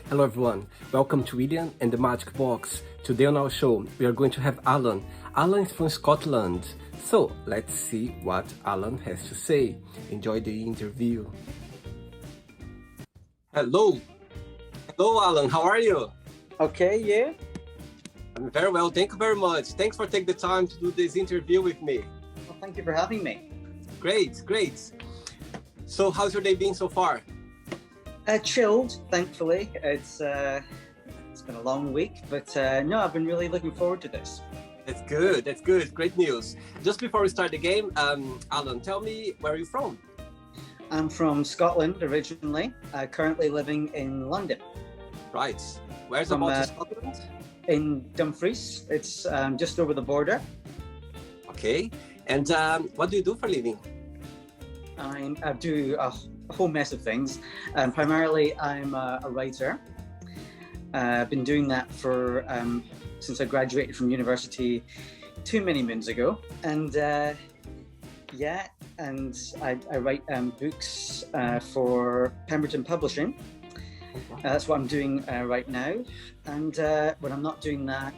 Hello everyone, welcome to William and the Magic Box. Today on our show, we are going to have Alan. Alan is from Scotland, so let's see what Alan has to say. Enjoy the interview. Hello, Alan, how are you? Okay, yeah. I'm very well, thank you very much. Thanks for taking the time to do this interview with me. Well, thank you for having me. Great. So how's your day been so far? Chilled, thankfully. It's been a long week, but no, I've been really looking forward to this. That's good, great news. Just before we start the game, Alan, tell me, where are you from? I'm from Scotland originally, currently living in London. Right, where's about Scotland? In Dumfries. It's just over the border. Okay, and what do you do for a living? I do a whole mess of things. Primarily, I'm a writer. I've been doing that for since I graduated from university too many moons ago, and I write books for Pemberton Publishing. That's what I'm doing right now, and when I'm not doing that,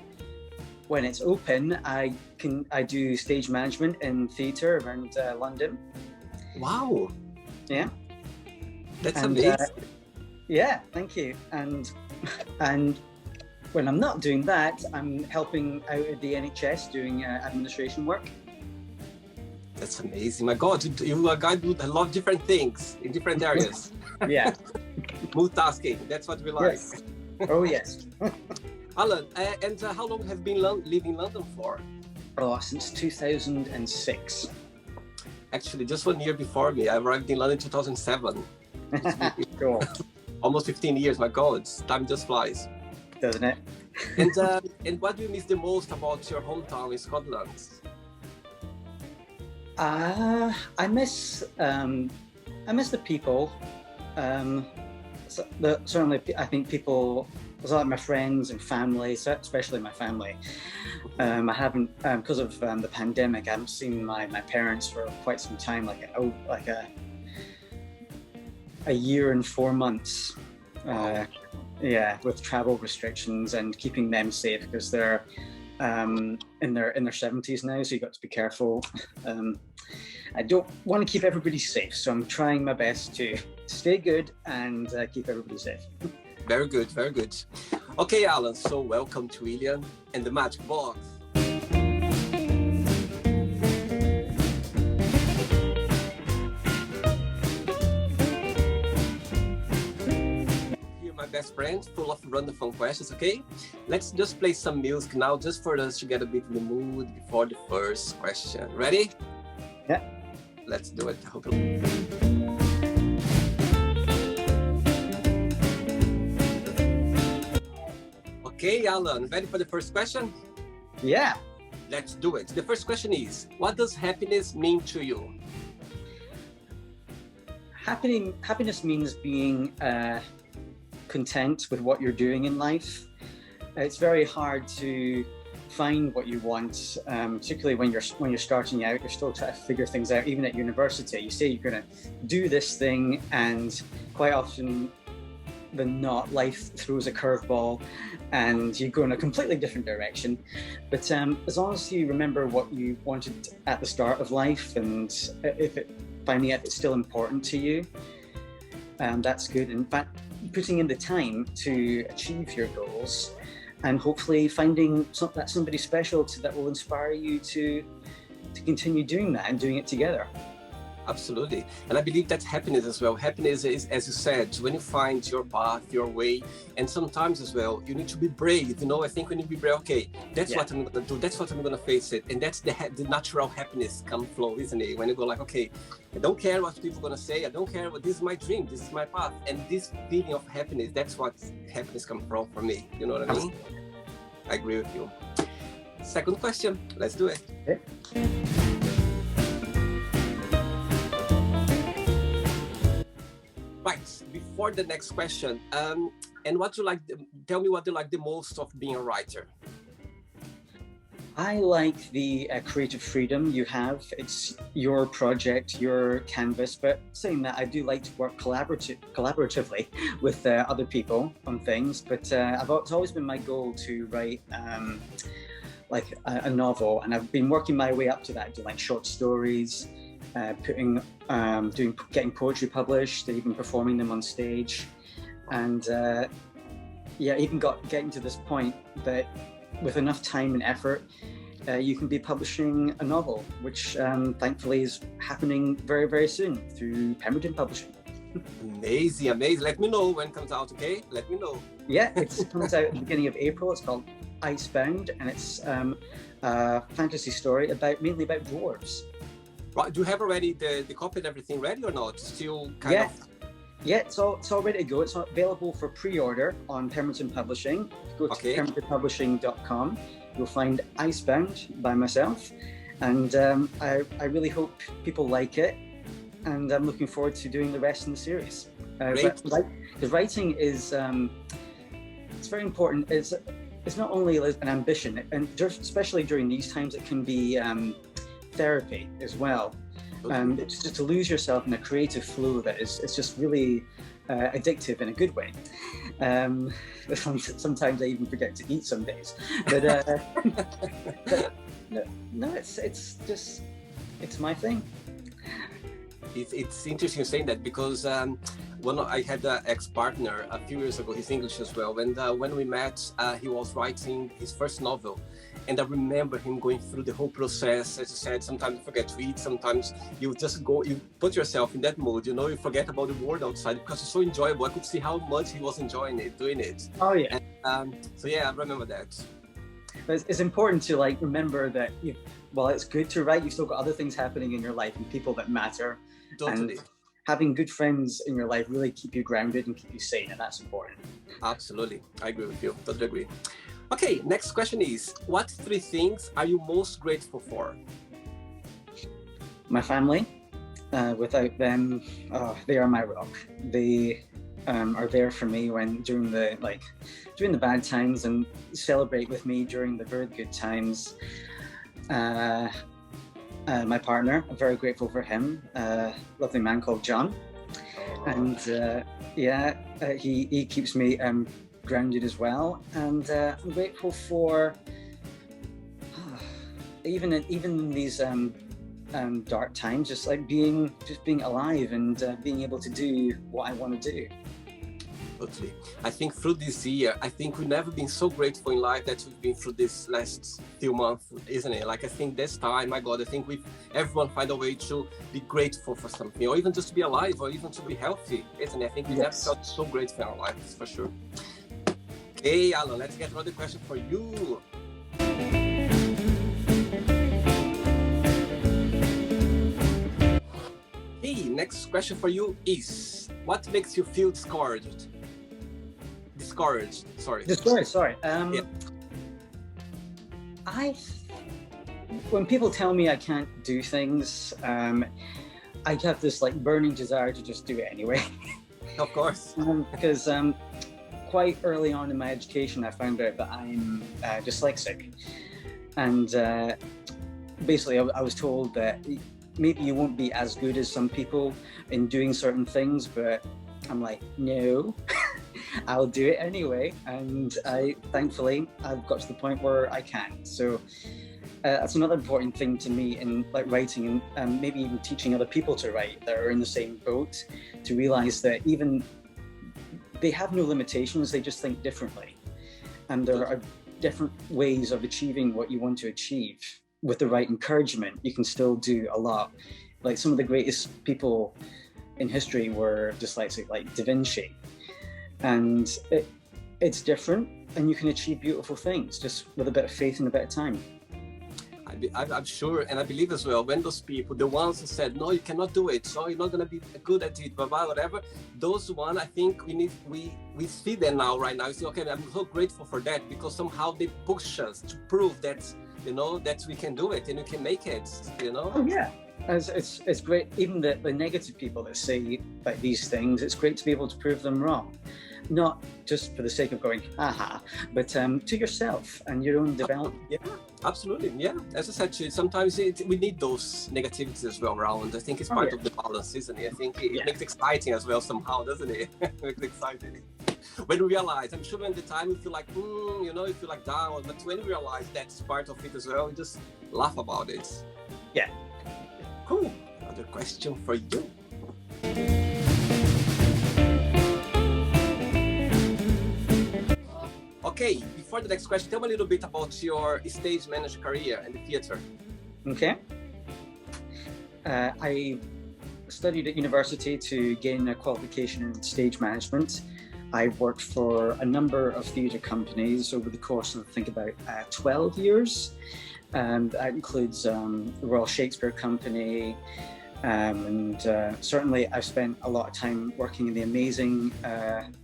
when it's open, I do stage management in theatre around London. Wow! Yeah. That's amazing. Yeah, thank you. And when I'm not doing that, I'm helping out at the NHS doing administration work. That's amazing. My God, you are a guy who does a lot of different things in different areas. Yeah. Multitasking, that's what we like. Yes. Oh, yes. Alan, and how long have you been living in London for? Oh, since 2006. Actually, just 1 year before me. I arrived in London in 2007. Cool. Almost 15 years, my God, time just flies. Doesn't it? And what do you miss the most about your hometown in Scotland? I miss the people. Certainly, I think people, a lot of my friends and family, especially my family. I haven't, because of the pandemic, I haven't seen my parents for quite some time, like a year and 4 months. With travel restrictions and keeping them safe because they're in their 70s now, so you got to be careful. I don't want to keep everybody safe, so I'm trying my best to stay good and keep everybody safe. Very good. Okay, Alan, so welcome to William and the Magic Box. Here, my best friend, full of random fun questions, okay? Let's just play some music now, just for us to get a bit in the mood before the first question. Ready? Yeah. Let's do it. Okay, Alan, ready for the first question? Yeah. Let's do it. The first question is, what does happiness mean to you? Happiness means being content with what you're doing in life. It's very hard to find what you want, particularly when you're starting out. You're still trying to figure things out. Even at university, you say you're going to do this thing, and quite often than not, life throws a curveball and you go in a completely different direction. But as long as you remember what you wanted at the start of life, and finding out it's still important to you, that's good. In fact, putting in the time to achieve your goals, and hopefully finding somebody special that will inspire you to continue doing that and doing it together. Absolutely. And I believe that's happiness as well. Happiness is, as you said, when you find your path, your way, and sometimes as well, you need to be brave. I think we need to be brave. Okay, that's what I'm going to do. That's what I'm going to face it. And that's the natural happiness come flow, isn't it? When you go like, okay, I don't care what people are going to say. I don't care. This is my dream. This is my path. And this feeling of happiness, that's what happiness comes from for me. You know what I mean? I agree with you. Second question. Let's do it. Okay. Right, before the next question, and what you like, tell me what you like the most of being a writer. I like the creative freedom you have. It's your project, your canvas, but saying that, I do like to work collaboratively with other people on things, but it's always been my goal to write like a novel, and I've been working my way up to that, doing like short stories, getting poetry published, even performing them on stage, and even getting to this point that with enough time and effort, you can be publishing a novel, which thankfully is happening very, very soon through Pemberton Publishing. Amazing, amazing. Let me know when it comes out, okay? Let me know. Yeah, it comes out at the beginning of April. It's called Icebound, and it's a fantasy story mainly about dwarves. Right. Do you have already the copy and everything ready or not? Still kind of... Yeah, it's all ready to go. It's available for pre-order on Pemberton Publishing. Go to pembertonpublishing.com. You'll find Icebound by myself, and I really hope people like it, and I'm looking forward to doing the rest in the series. Because writing is it's very important. It's not only an ambition, and especially during these times, it can be therapy as well. It's just to lose yourself in a creative flow that it's just really addictive in a good way. Sometimes I even forget to eat some days, but no, it's my thing. It's interesting saying that, because I had an ex-partner a few years ago. He's English as well, and when we met, he was writing his first novel. And I remember him going through the whole process. As you said, sometimes you forget to eat, sometimes you just you put yourself in that mood, you forget about the world outside, because it's so enjoyable. I could see how much he was enjoying it, doing it. Oh yeah. And, so yeah, I remember that. But it's important to remember that while it's good to write, you've still got other things happening in your life and people that matter. Totally. And having good friends in your life really keep you grounded and keep you sane, and that's important. Absolutely. I agree with you. Totally agree. Okay, next question is, what 3 things are you most grateful for? My family. Without them, they are my rock. They are there for me during the bad times, and celebrate with me during the very good times. My partner, I'm very grateful for him. Lovely man called John. And he keeps me grounded as well, and I'm grateful for even in these dark times, just being alive and being able to do what I want to do. Totally. I think through this year, we've never been so grateful in life that we've been through this last few months, isn't it? I think this time, my God, I think everyone find a way to be grateful for something, or even just to be alive, or even to be healthy, isn't it? I think we never felt so grateful in our lives, for sure. Okay, Alan, let's get another question for you. Hey, next question for you is, what makes you feel discouraged? Sorry. When people tell me I can't do things, I have this burning desire to just do it anyway. Of course. Because quite early on in my education, I found out that I'm dyslexic, and basically I was told that maybe you won't be as good as some people in doing certain things, but I'm like, no, I'll do it anyway. And thankfully, I've got to the point where I can. So that's another important thing to me in writing, and maybe even teaching other people to write that are in the same boat, to realize that even they have no limitations, they just think differently. And there are different ways of achieving what you want to achieve. With the right encouragement, you can still do a lot. Some of the greatest people in history were dyslexic, like Da Vinci. And it's different, and you can achieve beautiful things just with a bit of faith and a bit of time. I'm sure, and I believe as well, when those people, the ones who said, no, you cannot do it, so you're not going to be good at it, blah, blah, whatever, those ones, I think we see them right now. You say, okay, I'm so grateful for that, because somehow they push us to prove that, that we can do it and we can make it, Oh, yeah. It's great. Even the negative people that say these things, it's great to be able to prove them wrong. Not just for the sake of going, aha, but to yourself and your own development. Yeah, Absolutely, yeah. As I said to you, sometimes we need those negativities as well around. I think it's part of the balance, isn't it? I think it makes it exciting as well somehow, doesn't it? It makes it exciting. When we realize, I'm sure when the time you feel like, you know, you feel like down, but when you realize that's part of it as well, you just laugh about it. Yeah. Cool. Another question for you. Okay, before the next question, tell me a little bit about your stage manager career in the theater. Okay. I studied at university to gain a qualification in stage management. I worked for a number of theatre companies over the course of, I think, about 12 years. That includes the Royal Shakespeare Company, and certainly I've spent a lot of time working in the amazing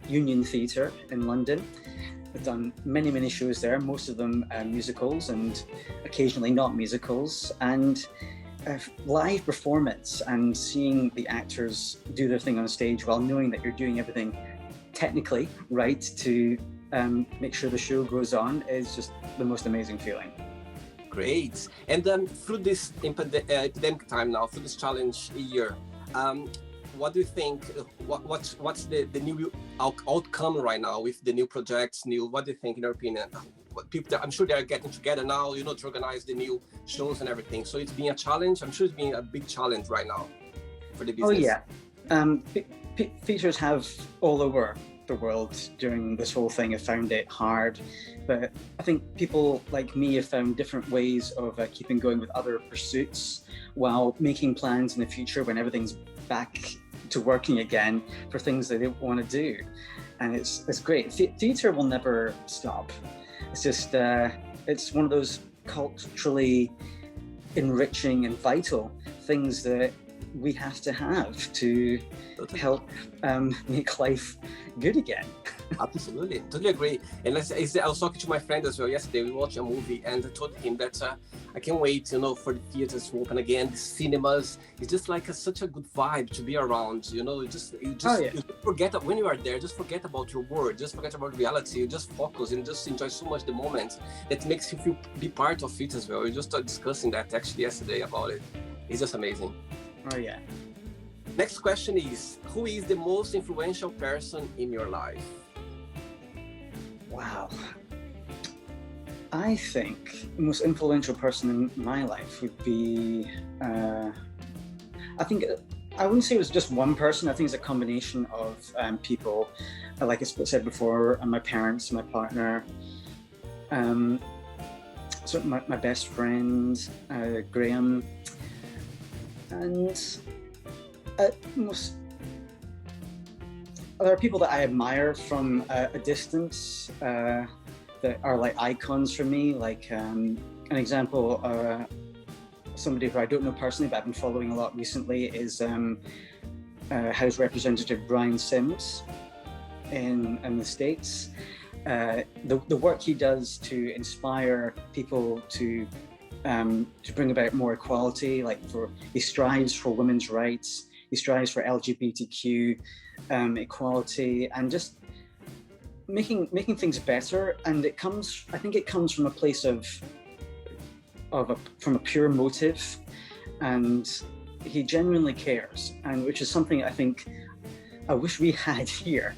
Union Theatre in London. I've done many, many shows there, most of them musicals and occasionally not musicals. And live performance and seeing the actors do their thing on stage while knowing that you're doing everything technically right to make sure the show goes on is just the most amazing feeling. Great. And through this epidemic time now, through this challenge year, what do you think? What's the new outcome right now with the new projects? What do you think, in your opinion? People, I'm sure they are getting together now, you know, to organize the new shows and everything. So it's been a challenge. I'm sure it's been a big challenge right now for the business. Oh yeah, theatres have all over the world during this whole thing have found it hard, but I think people like me have found different ways of keeping going with other pursuits while making plans in the future when everything's back to working again for things they don't want to do. And it's great. Theatre will never stop. It's just it's one of those culturally enriching and vital things that we have to help make life good again. Absolutely, totally agree. And I was talking to my friend as well yesterday. We watched a movie, and I told him that I can't wait, you know, for the theaters to open again, the cinemas. It's just like such a good vibe to be around. You know, you forget when you are there. Just forget about your world. Just forget about reality. You just focus and just enjoy so much the moment. That makes you be part of it as well. We just started discussing that actually yesterday about it. It's just amazing. Oh yeah. Next question is, who is the most influential person in your life? Wow. I think the most influential person in my life would be, I think, I wouldn't say it was just one person. I think it's a combination of people, like I said before, my parents, my partner, so my best friend, Graham, and there are people that I admire from a distance that are like icons for me. Like an example, somebody who I don't know personally but I've been following a lot recently is House Representative Brian Sims in the States. The work he does to inspire people to bring about more equality, he strives for women's rights, he strives for LGBTQ equality, and just making things better. And I think it comes from a place from a pure motive, and he genuinely cares, and which is something I think I wish we had here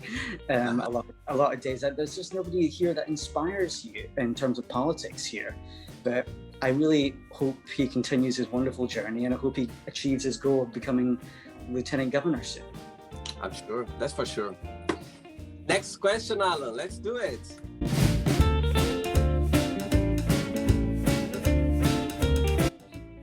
a lot of days. There's just nobody here that inspires you in terms of politics here. But I really hope he continues his wonderful journey, and I hope he achieves his goal of becoming Lieutenant Governor soon. I'm sure, that's for sure. Next question, Alan, let's do it.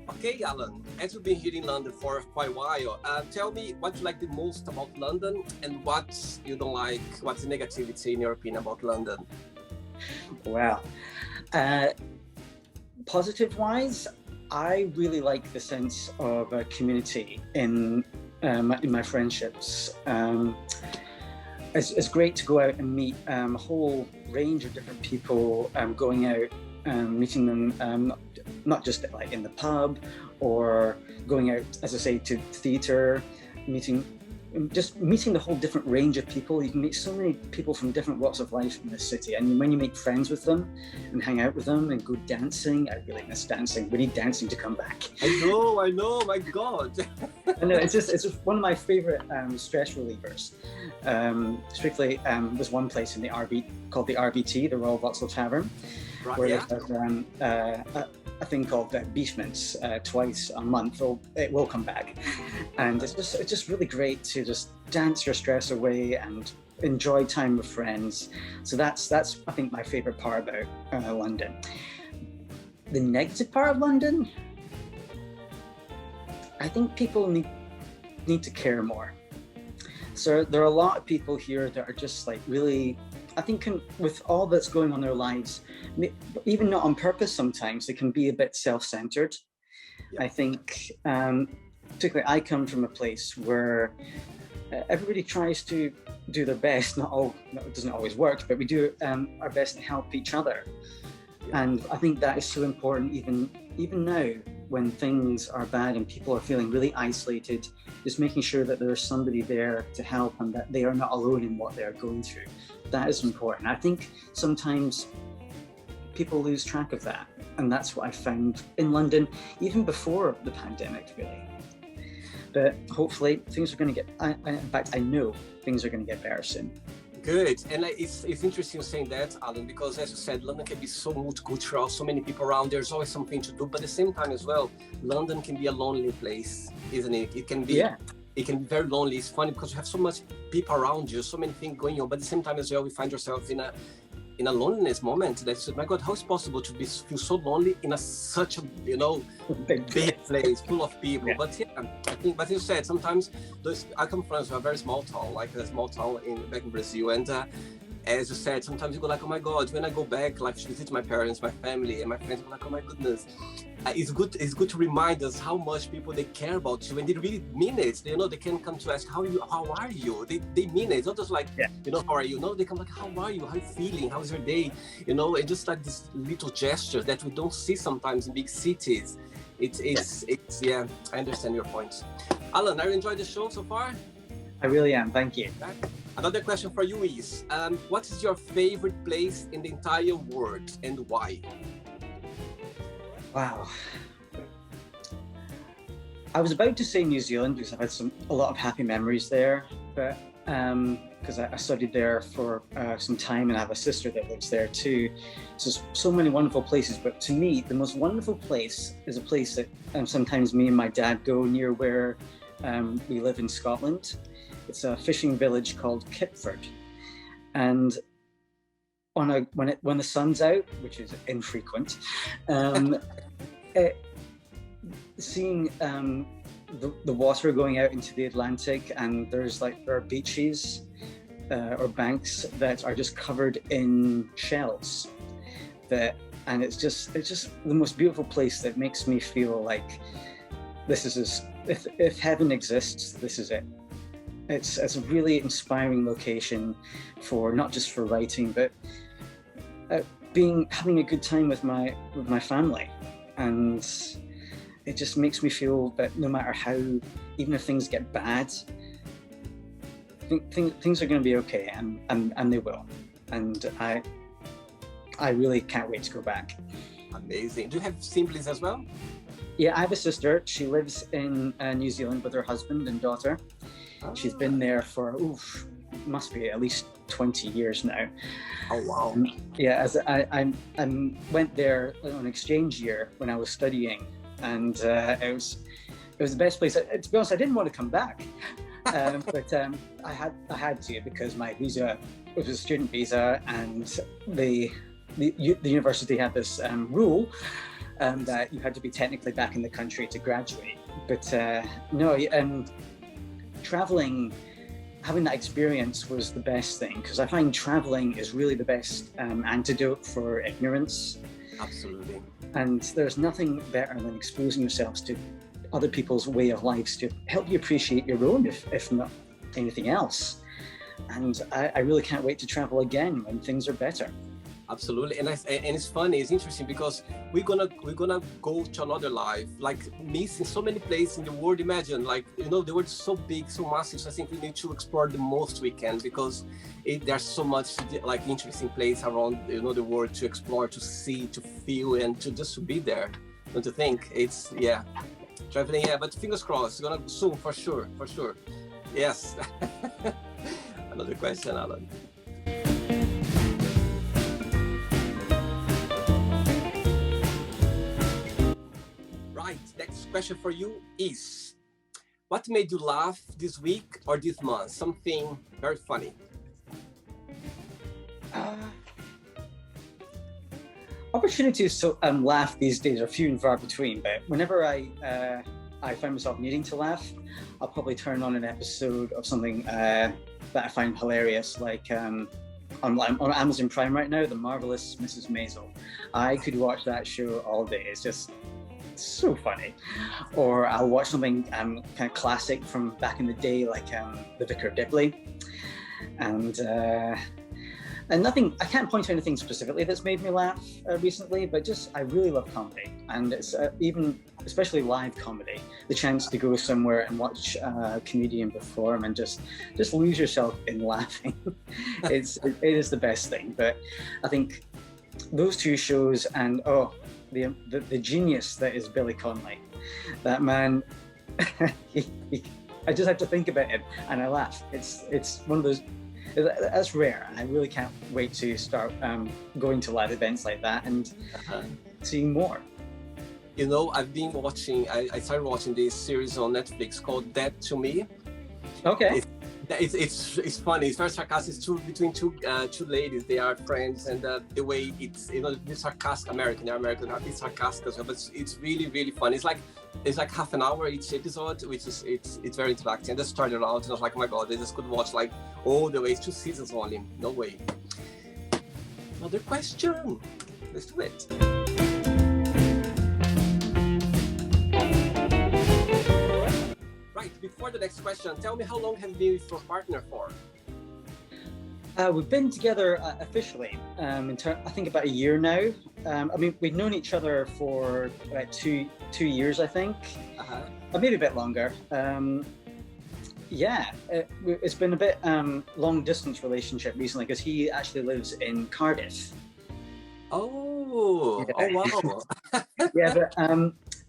Okay, Alan, as you've been here in London for quite a while, tell me what you like the most about London and what you don't like, what's the negativity in your opinion about London? Well, positive-wise, I really like the sense of community in my friendships. It's great to go out and meet a whole range of different people, going out and meeting them, not just like in the pub or going out, as I say, to theatre, meeting just meeting the whole different range of people. You can meet so many people from different walks of life in this city, and when you make friends with them and hang out with them and go dancing, I really miss dancing. We need dancing to come back. I know, my God. I know, it's just one of my favorite stress relievers. Strictly, there's one place in the RB called the RBT, the Royal Vauxhall Tavern, Right, where yeah. there's a thing called Beachments twice a month. It will come back, and it's just really great to just dance your stress away and enjoy time with friends. So that's I think my favorite part about London. The negative part of London, I think people need to care more. So there are a lot of people here that are just like really, I think with all that's going on in their lives, even not on purpose sometimes, they can be a bit self-centered. Yeah. I think, particularly I come from a place where everybody tries to do their best. It doesn't always work, but we do our best to help each other. Yeah. And I think that is so important even now when things are bad and people are feeling really isolated, just making sure that there's somebody there to help and that they are not alone in what they're going through. That is important. I think sometimes people lose track of that. And that's what I found in London, even before the pandemic, really. But hopefully things are going to get, in fact, I know things are going to get better soon. Good. And it's interesting saying that, Alan, because as you said, London can be so multicultural, so many people around, there's always something to do. But at the same time as well, London can be a lonely place, isn't it? It can be, It can be very lonely. It's funny because you have so much people around you, so many things going on. But at the same time as well, we find yourself in a loneliness moment that's, my God, how is it possible to feel so lonely in such a, big place full of people? Yeah. But yeah, I think, but you said, sometimes I come from a very small town, like a small town back in Brazil. And as you said, sometimes you go like, oh my God, when I go back, like to visit my parents, my family, and my friends, go like, oh my goodness. It's good to remind us how much people they care about you, and they really mean it. They can come to ask how are you? They mean it. It's not just like, how are you? No, they come like, how are you? How are you feeling? How's your day? And just like these little gestures that we don't see sometimes in big cities. It's I understand your point. Alan, are you enjoying the show so far? I really am. Thank you. Another question for you is, what is your favorite place in the entire world and why? Wow. I was about to say New Zealand because I've had a lot of happy memories there, but because I studied there for some time and I have a sister that lives there too. So many wonderful places, but to me, the most wonderful place is a place that sometimes me and my dad go near where we live in Scotland. It's a fishing village called Kipford, and when the sun's out, which is infrequent, seeing the water going out into the Atlantic, and there are beaches or banks that are just covered in shells, and it's just the most beautiful place that makes me feel like this is if heaven exists, this is it. It's a really inspiring location for not just for writing, but having a good time with my family, and it just makes me feel that no matter how, even if things get bad, things are going to be okay, and they will, and I really can't wait to go back. Amazing. Do you have siblings as well? Yeah, I have a sister. She lives in New Zealand with her husband and daughter. She's been there for must be at least 20 years now. Oh wow! Yeah, as I went there on exchange year when I was studying, and it was the best place. To be honest, I didn't want to come back, but I had to because my visa was a student visa, and the university had this rule that you had to be technically back in the country to graduate. But traveling, having that experience was the best thing, because I find traveling is really the best antidote for ignorance. Absolutely. And there's nothing better than exposing yourselves to other people's way of lives to help you appreciate your own, if not anything else. And I really can't wait to travel again when things are better. Absolutely, and it's funny. It's interesting because we're gonna go to another life, like missing so many places in the world. Imagine, like the world is so big, so massive. So I think we need to explore the most we can because there's so much like interesting place around the world to explore, to see, to feel, and to just to be there. Don't you think? It's traveling. Yeah, but fingers crossed, it's gonna soon for sure, for sure. Yes. Another question, Alan. Right, next question for you is, what made you laugh this week or this month? Something very funny. Opportunities to laugh these days are few and far between, but whenever I find myself needing to laugh, I'll probably turn on an episode of something that I find hilarious, like on Amazon Prime right now, The Marvelous Mrs. Maisel. I could watch that show all day. It's just so funny. Or I'll watch something kind of classic from back in the day, like The Vicar of Dibley. And nothing, I can't point to anything specifically that's made me laugh recently, but just I really love comedy, and it's especially live comedy. The chance to go somewhere and watch a comedian perform and just lose yourself in laughing. It is the best thing. But I think those two shows, and the genius that is Billy Connolly, that man. I just have to think about him and I laugh. It's one of those. That's rare, and I really can't wait to start going to live events like that and seeing more. I've been watching. I started watching this series on Netflix called Dead to Me. Okay. It's funny. It's very sarcastic. It's between two ladies. They are friends, and the way it's the sarcastic American. They're American. It's sarcastic as well, but it's really really fun. It's like half an hour each episode, which is it's very interactive. And I just started out and I was like, oh my god, I just could watch like all the way. It's 2 seasons only. No way. Another question. Let's do it. Right, before the next question, tell me how long have you been with your partner for? We've been together officially, I think about a year now. I mean, we've known each other for about two years, I think, or maybe a bit longer. It's been a bit long distance relationship recently because he actually lives in Cardiff. Oh, yeah. Oh wow. Yeah, but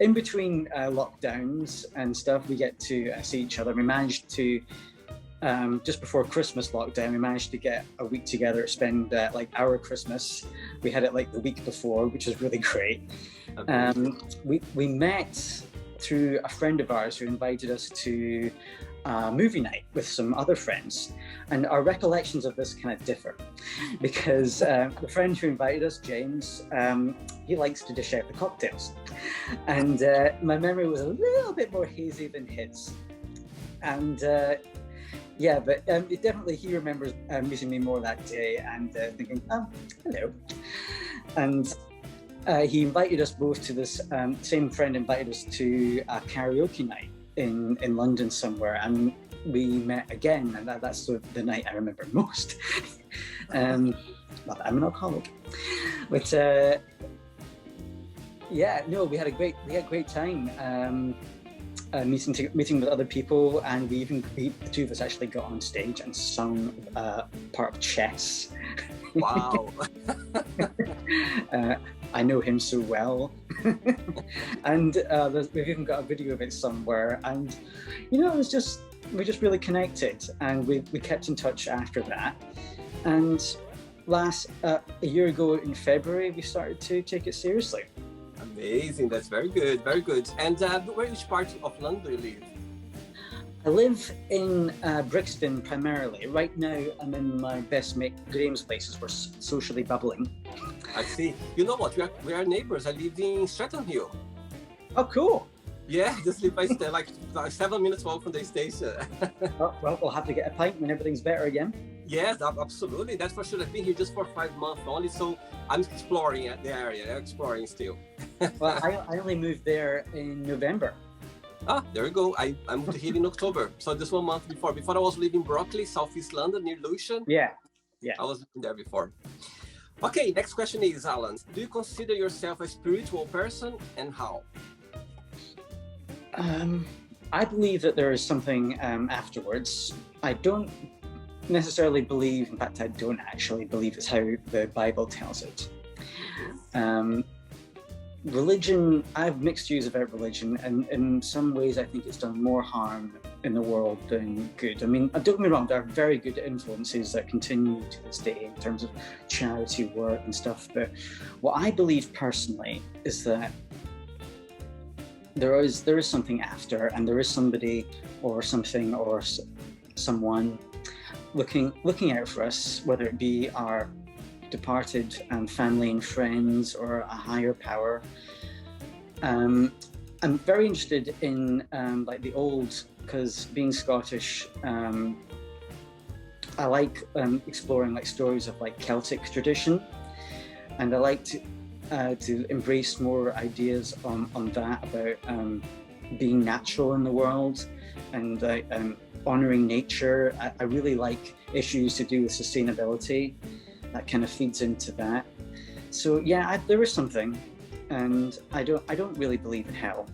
in between lockdowns and stuff, we get to see each other. We managed to, just before Christmas lockdown, we managed to get a week together to spend like our Christmas. We had it like the week before, which was really great. We met through a friend of ours who invited us to a movie night with some other friends. And our recollections of this kind of differ because the friend who invited us, James, he likes to dish out the cocktails. And my memory was a little bit more hazy than his. And but definitely he remembers meeting me more that day and thinking, oh, hello. And he invited us both to this, same friend invited us to a karaoke night in London somewhere, and we met again, and that's sort of the night I remember most. Not that I'm an alcoholic, but we had a great time meeting with other people, and the two of us actually got on stage and sung part of Chess. Wow. I know him so well. And we've even got a video of it somewhere, and we just really connected, and we kept in touch after that. And a year ago in February, we started to take it seriously. Amazing, that's very good, very good. And which part of London do you live? I live in Brixton primarily. Right now, I'm in my best mate Graham's place as we're socially bubbling. I see. You know what? We are neighbors. I live in Stratton Hill. Oh, cool. Yeah, just live by like 7 minutes walk from the station. Oh, well, we'll have to get a pint when everything's better again. Yes, absolutely. That's for sure. I've been here just for 5 months only, so I'm exploring the area. Exploring still. Well, I only moved there in November. Ah, there we go. I moved here in October, so just 1 month before. Before I was living in Brockley, Southeast London, near Lucian. Yeah. I was living there before. Okay, next question is, Alan, do you consider yourself a spiritual person, and how? I believe that there is something afterwards. I don't necessarily believe, in fact, I don't actually believe it's how the Bible tells it. Religion, I have mixed views about religion, and in some ways I think it's done more harm in the world than good. I mean, don't get me wrong, there are very good influences that continue to this day in terms of charity work and stuff, but what I believe personally is that there is something after, and there is somebody or something or someone looking out for us, whether it be our departed family and friends or a higher power. I'm very interested in like the old, because being Scottish, I like exploring like stories of like Celtic tradition, and I like to embrace more ideas on that about being natural in the world and honoring nature. I really like issues to do with sustainability. That kind of feeds into that. So yeah, there is something, and I don't really believe in hell.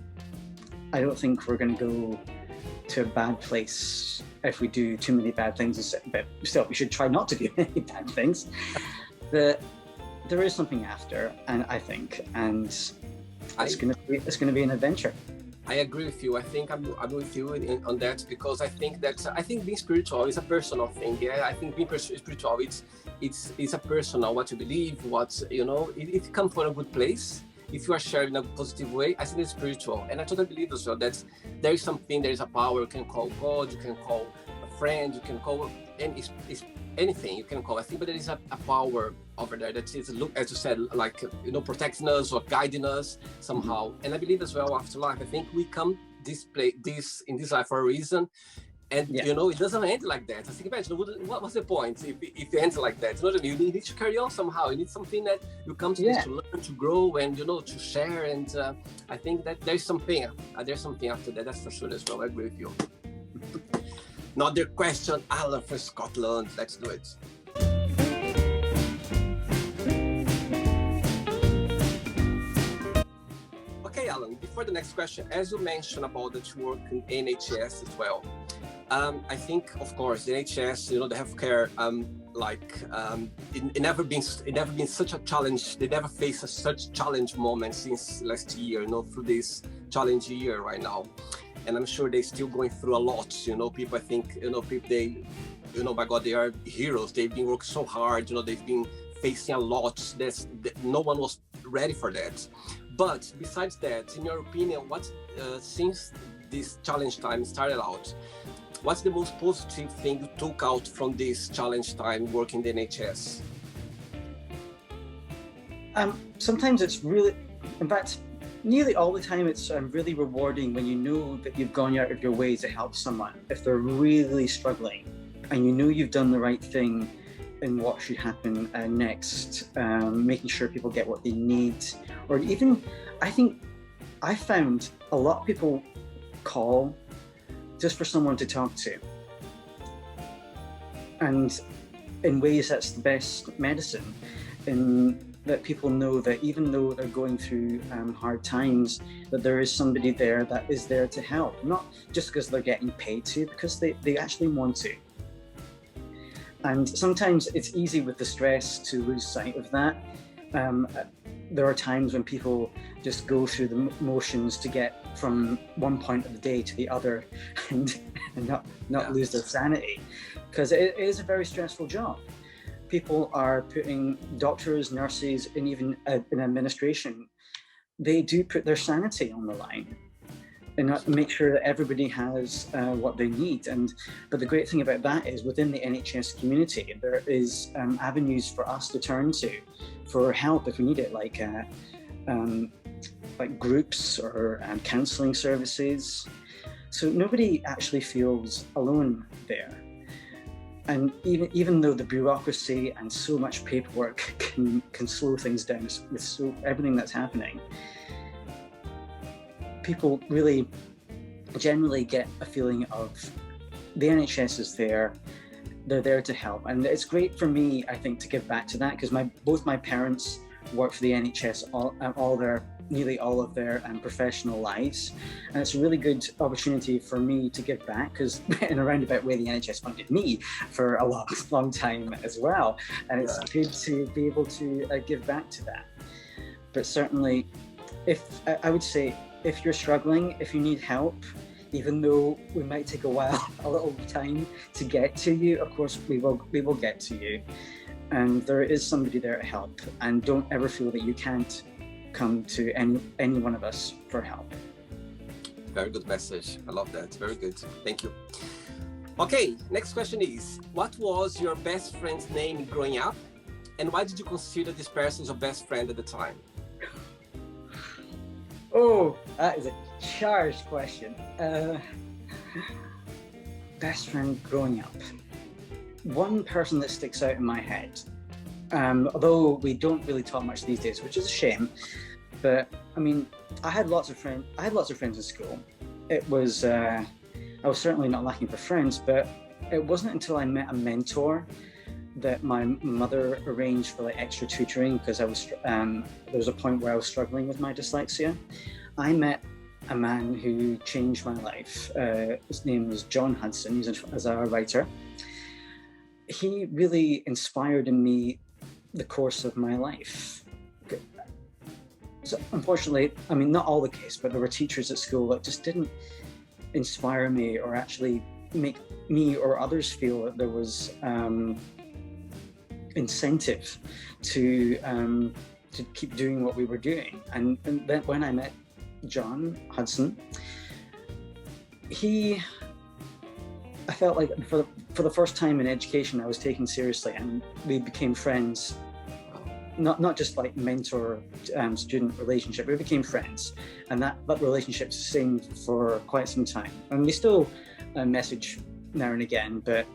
I don't think we're going to go to a bad place if we do too many bad things, but still we should try not to do any bad things. But there is something after, and I think, and it's going to be an adventure. I agree with you. I think I'm with you on that, because I think being spiritual is a personal thing. Yeah, I think being spiritual, it's a personal, what you believe, what it comes from a good place. If you are sharing in a positive way, I think it's spiritual, and I totally believe as well that there is something, there is a power. You can call God, you can call a friend, you can call anything you can call. I think, but there is a power over there that is, as you said, like protecting us or guiding us somehow. And I believe as well, afterlife. I think we come this in this life for a reason, and it doesn't end like that. I think, imagine what's the point if it ends like that? You know what I mean? You need to carry on somehow. You need something that you come to this to learn, to grow, and to share. And I think that there's something after that. That's for sure as well. I agree with you. Another question, Alan from Scotland. Let's do it. Okay, Alan, before the next question, as you mentioned about that you work in NHS as well, I think, of course, the NHS, the healthcare, it never been such a challenge. They never faced such challenge moment since last year, through this challenge year right now. And I'm sure they're still going through a lot. People, I think, people, they, my God, they are heroes. They've been working so hard. They've been facing a lot. No one was ready for that. But besides that, in your opinion, since this challenge time started out, what's the most positive thing you took out from this challenge time working in the NHS? Sometimes it's really, in fact, nearly all the time it's really rewarding when you know that you've gone out of your way to help someone if they're really struggling, and you've done the right thing in what should happen next, making sure people get what they need. Or even, I think I found a lot of people call just for someone to talk to, and in ways that's the best medicine, in that people know that even though they're going through hard times, that there is somebody there that is there to help, not just because they're getting paid to, because they actually want to. And sometimes it's easy with the stress to lose sight of that. There are times when people just go through the motions to get from one point of the day to the other and not lose their sanity, because it is a very stressful job. People are putting doctors, nurses, and even in administration, they do put their sanity on the line and make sure that everybody has what they need. But the great thing about that is within the NHS community, there is avenues for us to turn to for help if we need it, like groups or counselling services. So nobody actually feels alone there. And even though the bureaucracy and so much paperwork can slow things down with everything that's happening, people really generally get a feeling of the NHS is there. they're there to help. And it's great for me, I think, to give back to that, because both my parents work for the NHS nearly all of their professional lives, and it's a really good opportunity for me to give back, because in a roundabout way the NHS funded me for a long time as well, and it's good to be able to give back to that. But certainly, I would say, if you're struggling, if you need help, even though we might take a little time to get to you, of course we will get to you, and there is somebody there to help. And don't ever feel that you can't come to any one of us for help. Very good message. I love that. Very good. Thank you. Okay, next question is, what was your best friend's name growing up, and why did you consider this person your best friend at the time? Oh, that is a charged question. Best friend growing up. One person that sticks out in my head, although we don't really talk much these days, which is a shame. But I mean, I had lots of friends in school. I was certainly not lacking for friends, but it wasn't until I met a mentor that my mother arranged for extra tutoring, because there was a point where I was struggling with my dyslexia. I met a man who changed my life. His name was John Hudson. He's a writer. He really inspired in me the course of my life. So unfortunately, I mean, not all the case, but there were teachers at school that just didn't inspire me or actually make me or others feel that there was incentive to keep doing what we were doing. And then when I met John Hudson, I felt like for the first time in education I was taken seriously, and we became friends. Not just like mentor student relationship, we became friends, and that relationship sustained for quite some time, and we still message now and again. But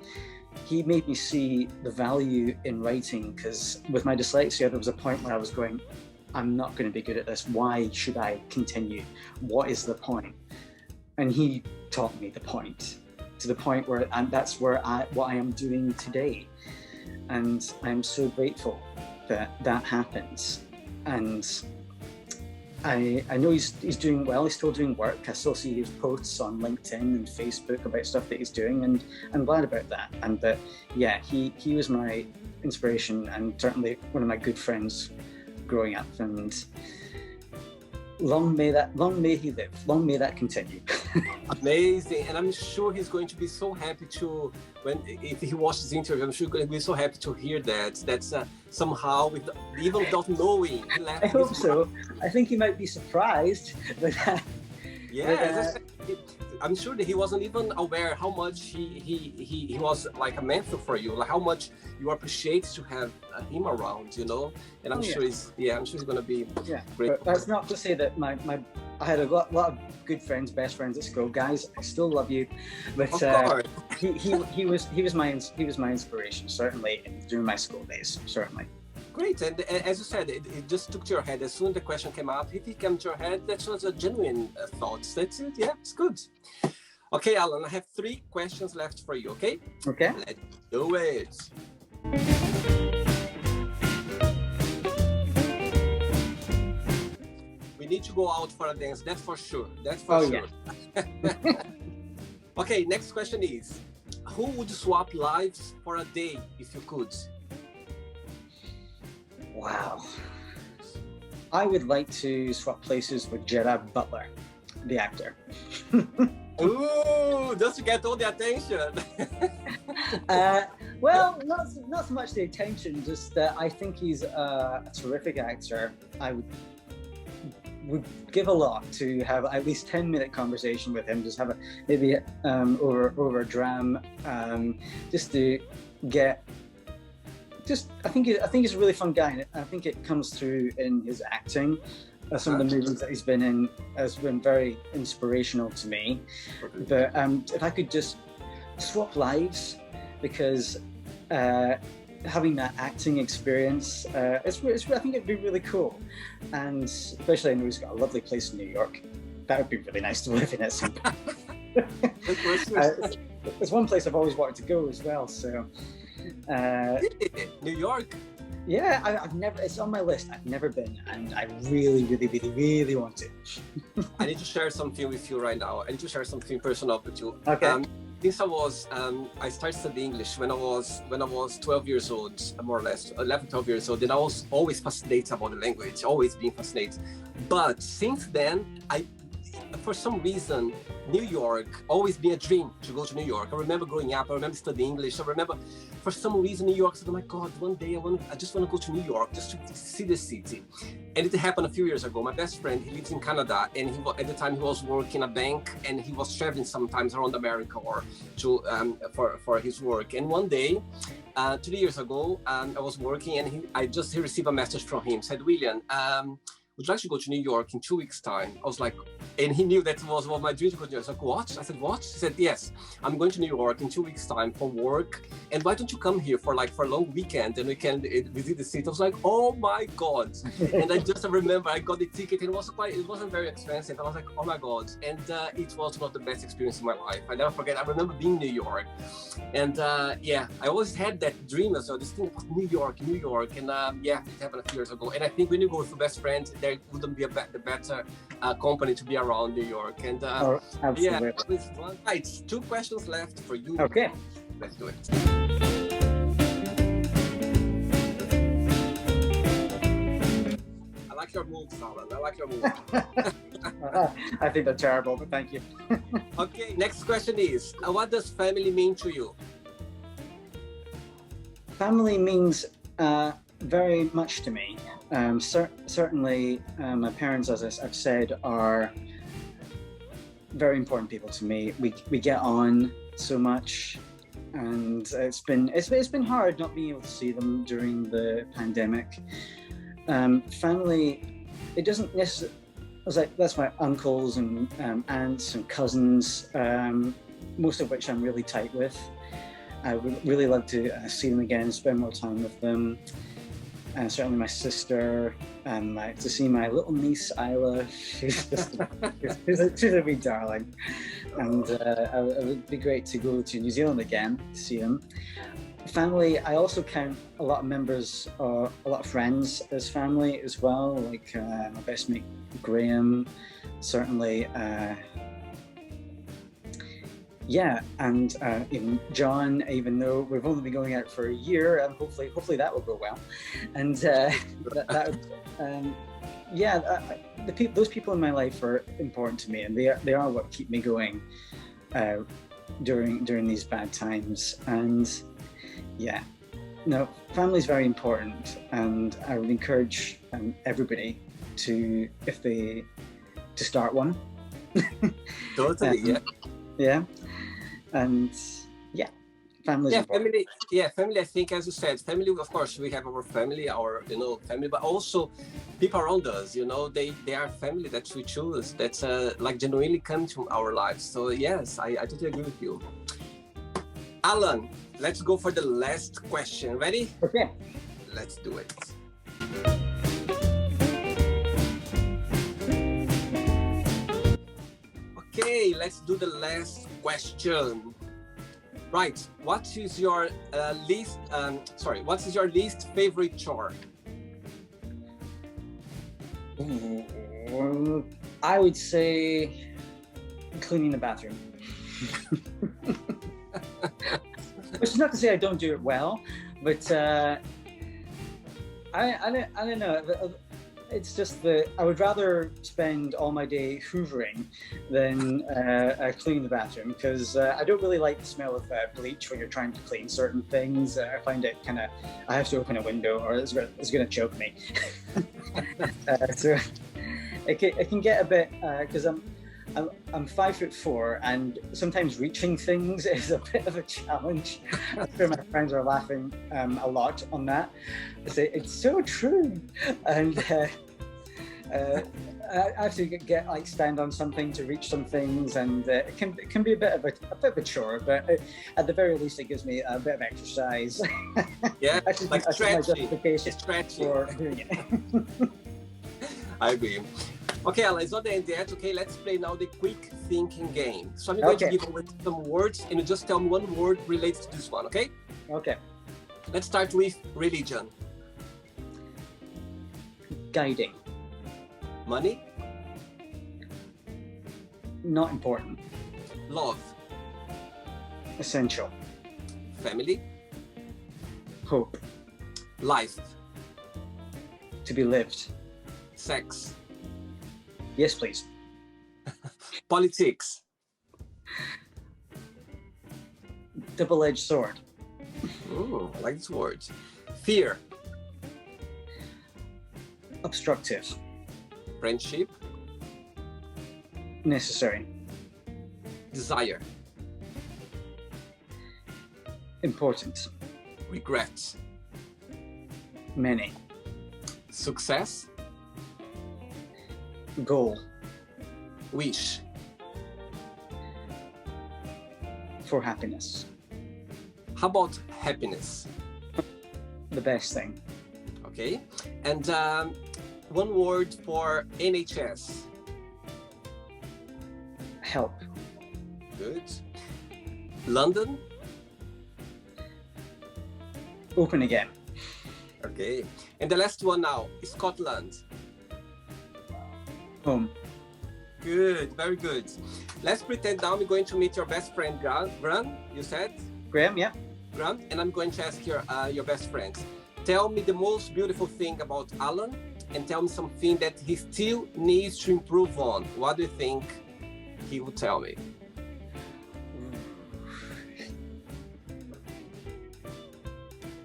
he made me see the value in writing, because with my dyslexia there was a point where I was going, I'm not going to be good at this, why should I continue, what is the point? And he taught me the point, to the point where, and that's what I am doing today, and I'm so grateful that happens. And I know he's doing well. He's still doing work. I still see his posts on LinkedIn and Facebook about stuff that he's doing, and I'm glad about that. And that, yeah, he was my inspiration, and certainly one of my good friends growing up. And long may he live. Long may that continue. Amazing. And I'm sure he's going to be so happy if he watches this interview, I'm sure he's going to be so happy to hear that. That's somehow, even without knowing, he left. I hope so. I think he might be surprised with that. Yeah, I'm sure that he wasn't even aware how much he was like a mentor for you, like how much you appreciate to have him around, you know. And I'm sure he's going to be great. But that's not to say that I had a lot of good friends, best friends at school. Guys, I still love you, but he was my inspiration, certainly during my school days, certainly. Great, and as you said, it just took to your head. As soon as the question came up, if it came to your head, that was a genuine thought. That's it, yeah, it's good. Okay, Alan, I have 3 questions left for you, okay? Okay. Let's do it. We need to go out for a dance, that's for sure. That's for sure. Yeah. Okay, next question is, who would swap lives for a day if you could? Wow. I would like to swap places with Gerard Butler, the actor. Ooh, just to get all the attention. Well, not so much the attention, just that I think he's a terrific actor. I would give a lot to have at least 10-minute conversation with him, just have maybe over a dram, just to get. I think he's a really fun guy, and I think it comes through in his acting. Some of the movies that he's been in has been very inspirational to me. But if I could just swap lives, because having that acting experience, I think it'd be really cool. And especially, I know he's got a lovely place in New York. That would be really nice to live in at some point. it's one place I've always wanted to go as well. So, New York. Yeah, I've never. It's on my list. I've never been, and I really, really, really, really want to. I need to share something with you right now. I need to share something personal with you. Okay. Since I started studying English when I was 12 years old, more or less, 11, 12 years old, and I was always fascinated about the language, always being fascinated. But since then, for some reason, New York always been a dream to go to New York. I remember growing up, I remember studying English. I remember for some reason New York said, oh my God, one day I just want to go to New York just to see the city. And it happened a few years ago. My best friend, he lives in Canada, and at the time he was working in a bank, and he was traveling sometimes around America or to for his work. And one day, 3 years ago, I was working, and he received a message from him, said, William, would you like to go to New York in 2 weeks' time? I was like, and he knew that was one of my dreams to go to New York. I was like, what? I said, what? He said, yes, I'm going to New York in 2 weeks' time for work. And why don't you come here for a long weekend and we can visit the city? I was like, oh my God. And I just remember I got the ticket, and it wasn't very expensive. I was like, oh my God. And it was one of the best experiences in my life. I never forget. I remember being in New York. And I always had that dream as well, this thing about New York. And it happened a few years ago. And I think when you go with your best friend, there wouldn't be a better company to be around New York. And absolutely. Right, 2 questions left for you. Okay. Let's do it. I like your moves, Alan. I like your moves. I think they're terrible, but thank you. Okay, next question is, what does family mean to you? Family means very much to me. Certainly, my parents, as I've said, are very important people to me. We get on so much, and it's been hard not being able to see them during the pandemic. Family, it doesn't necessarily. That's my uncles and aunts and cousins, most of which I'm really tight with. I would really love to see them again, spend more time with them. And certainly my sister, and to see my little niece Isla. She's a wee darling. And it would be great to go to New Zealand again to see them. Family, I also count a lot of members, a lot of friends as family as well, like my best mate Graham, certainly. And even John, even though we've only been going out for a year, and hopefully that will go well. And those people in my life are important to me, and they are what keep me going during these bad times. And family is very important, and I would encourage everybody to start one. Totally, yeah. And family. Family. I think, as you said, family. Of course, we have our family, family, but also people around us. They are family that we choose. That's genuinely come to our lives. So yes, I totally agree with you. Alan, let's go for the last question. Ready? Okay. Let's do it. Okay, let's do the last question. Right, what is your least favorite chore? I would say cleaning the bathroom. Which is not to say I don't do it well, but I don't know. It's just that I would rather spend all my day hoovering than cleaning the bathroom, because I don't really like the smell of bleach when you're trying to clean certain things. I find it I have to open a window or it's going to choke me. So it can get a bit, because I'm 5'4", and sometimes reaching things is a bit of a challenge. I'm sure my friends are laughing a lot on that. I say it's so true, and I have to stand on something to reach some things, and it can be a bit of a chore. But at the very least, it gives me a bit of exercise. Yeah, that's my justification stretching for doing it. I agree. Okay, Alan, it's not the end yet. Okay, let's play now the quick thinking game. So I'm going to give away some words and you just tell me one word related to this one, okay? Okay. Let's start with religion. Guiding. Money. Not important. Love. Essential. Family. Hope. Life. To be lived. Sex. Yes, please. Politics. Double-edged sword. Ooh, I like this word. Fear. Obstructive. Friendship. Necessary. Desire. Important. Regret. Many. Success. Goal. Wish. For happiness. How about happiness? The best thing. Okay. And one word for NHS. Help. Good. London. Open again. Okay. And the last one now, Scotland. Home. Good, very good. Let's pretend now we're going to meet your best friend, Graham, you said? Graham, yeah. Graham, and I'm going to ask your best friend. Tell me the most beautiful thing about Alan and tell me something that he still needs to improve on. What do you think he would tell me?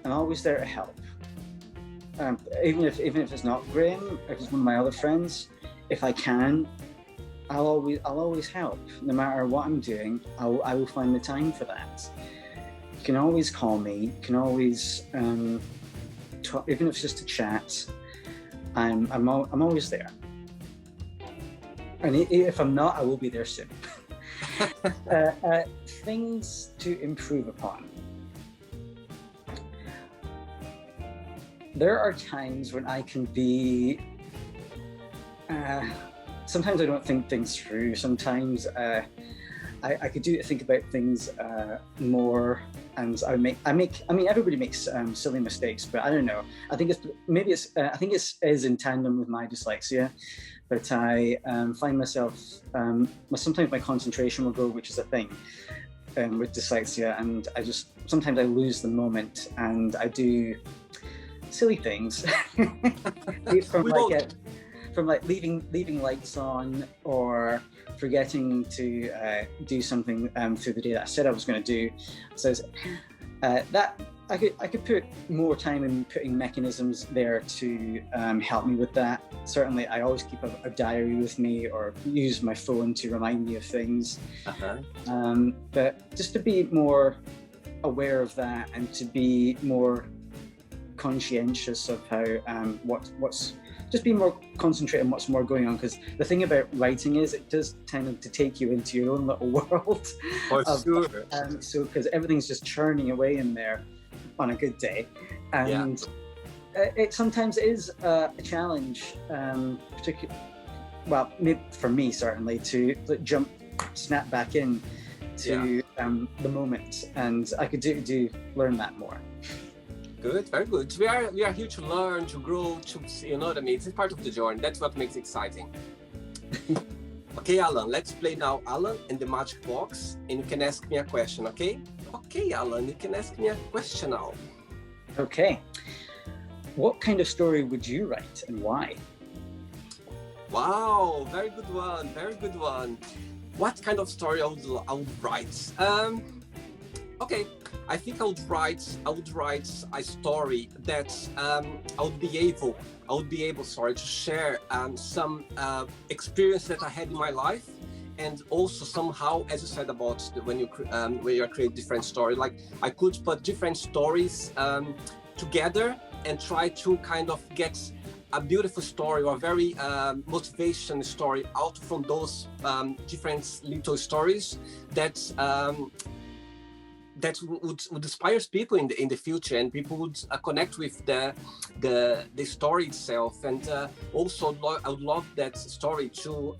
I'm always there to help. Even if it's not Graham, if it's one of my other friends, if I can, I'll always help. No matter what I'm doing, I will find the time for that. You can always call me. You can always, talk, even if it's just a chat. I'm always there. And if I'm not, I will be there soon. Things to improve upon. There are times when I can be, sometimes I don't think things through. Sometimes I could think about things more, and I mean, everybody makes silly mistakes, but I don't know. I think it's in tandem with my dyslexia, but I find myself, sometimes my concentration will go, which is a thing with dyslexia, and sometimes I lose the moment and I do silly things from leaving lights on, or forgetting to do something through the day that I said I was going to do. So that I could put more time in putting mechanisms there to help me with that. Certainly, I always keep a diary with me or use my phone to remind me of things. But just to be more aware of that and to be more conscientious of how just be more concentrated on what's more going on, because the thing about writing is it does tend to take you into your own little world. Sure. So because everything's just churning away in there on a good day, and it sometimes is a challenge, particularly, well, maybe for me certainly, to snap back in to the moment, and I could learn that more. Good, very good. We are here to learn, to grow, you know what I mean? It's part of the journey. That's what makes it exciting. Okay, Alan, let's play now Alan and the Magic Box, and you can ask me a question, okay? Okay, Alan, you can ask me a question now. Okay. What kind of story would you write and why? Wow, very good one, very good one. What kind of story I would write? Okay, I think I would write a story that I would be able to share some experience that I had in my life, and also somehow, as you said about when you create different stories, like I could put different stories together and try to kind of get a beautiful story or a very motivation story out from those different little stories that that would inspire people in the future, and people would connect with the story itself. And also I would love that story to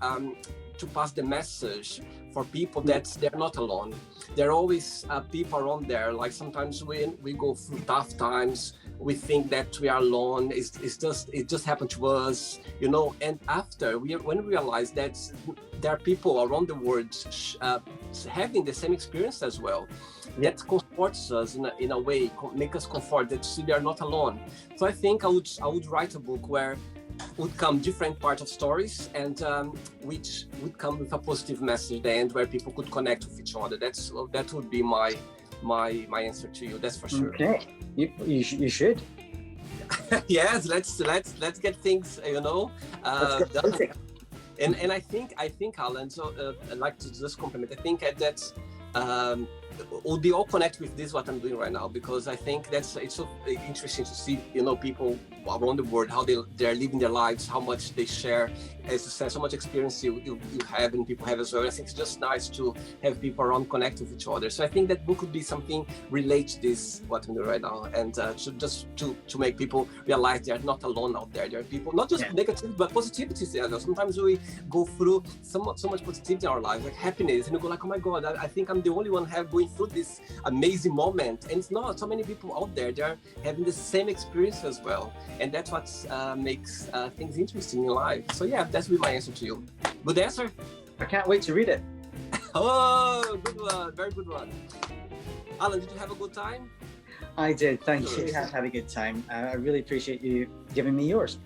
pass the message for people that they're not alone. There are always people around there. Like sometimes when we go through tough times, we think that we are alone. It just happened to us, you know. And after when we realize that there are people around the world having the same experience as well, that comforts us in a way, make us comfort that we are not alone. So I think I would write a book where would come different parts of stories, and which would come with a positive message at the end, where people could connect with each other. That would be my answer to you. That's for sure. Okay, you should. Yes, let's get things, you know, done. And I think Alan, so I'd like to just compliment. I think that we'll be all connected with this, what I'm doing right now, because I think it's so interesting to see, you know, people around the world, how they're living their lives, how much they share, as you said, so much experience you have and people have as well. I think it's just nice to have people around connect with each other. So I think that book could be something relate to this, what I'm doing right now, and to make people realize they're not alone out there. There are people, not just negativity, but positivity. Sometimes we go through so much positivity in our lives, like happiness, and we go like, oh my God, I think I'm the only one going through this amazing moment. And it's not so many people out there, they're having the same experience as well. And that's what makes things interesting in life. So yeah, that's be my answer to you. Good answer? I can't wait to read it. Oh, good one, very good one. Alan, did you have a good time? I did, thank you. I had a good time. I really appreciate you giving me yours.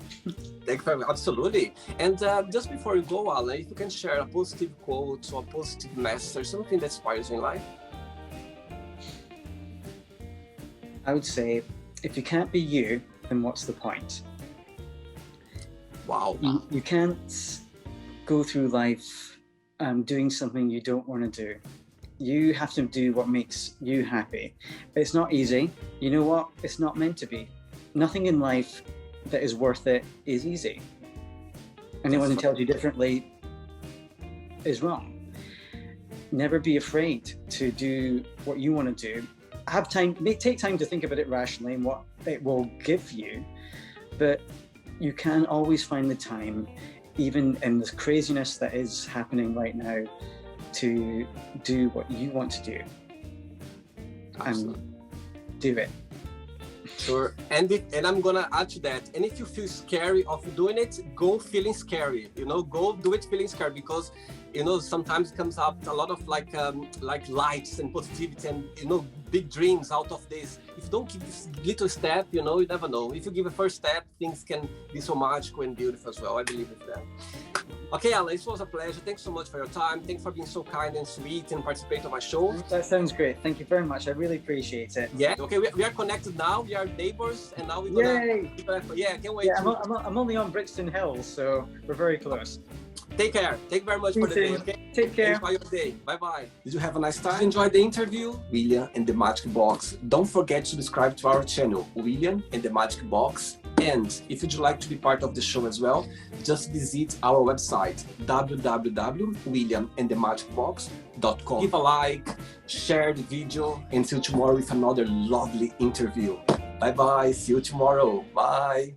Thank you very much. Absolutely. And just before you go, Alan, if you can share a positive quote or a positive message, something that inspires you in life. I would say, if you can't be you, then what's the point? Wow. You can't go through life doing something you don't want to do. You have to do what makes you happy. It's not easy. You know what? It's not meant to be. Nothing in life that is worth it is easy. Anyone who tells you differently is wrong. Never be afraid to do what you want to do. Have time, take time to think about it rationally and what it will give you, but you can always find the time, even in this craziness that is happening right now, to do what you want to do. Absolutely. And do it. Sure. And I'm gonna add to that. And if you feel scary of doing it, go feeling scary. You know, go do it feeling scary, because you know sometimes it comes up a lot of like lights and positivity and, you know, big dreams out of this. If you don't give this little step, you know, you never know. If you give a first step, things can be so magical and beautiful as well. I believe in that. Okay, Alan, it was a pleasure. Thanks so much for your time. Thanks for being so kind and sweet and participating on my show. That sounds great. Thank you very much. I really appreciate it. Yeah. Okay, we are connected now. We are neighbors, and now we're gonna. Yeah, I can't wait. Yeah, I'm only on Brixton Hill, so we're very close. Take care. Thank you very much for the day. Okay? Take care. Enjoy your day. Bye-bye. Did you have a nice time? Enjoy the interview? William and the Magic Box. Don't forget to subscribe to our channel, William and the Magic Box. And if you'd like to be part of the show as well, just visit our website, www.williamandthemagicbox.com. Give a like, share the video, and see you tomorrow with another lovely interview. Bye-bye. See you tomorrow. Bye.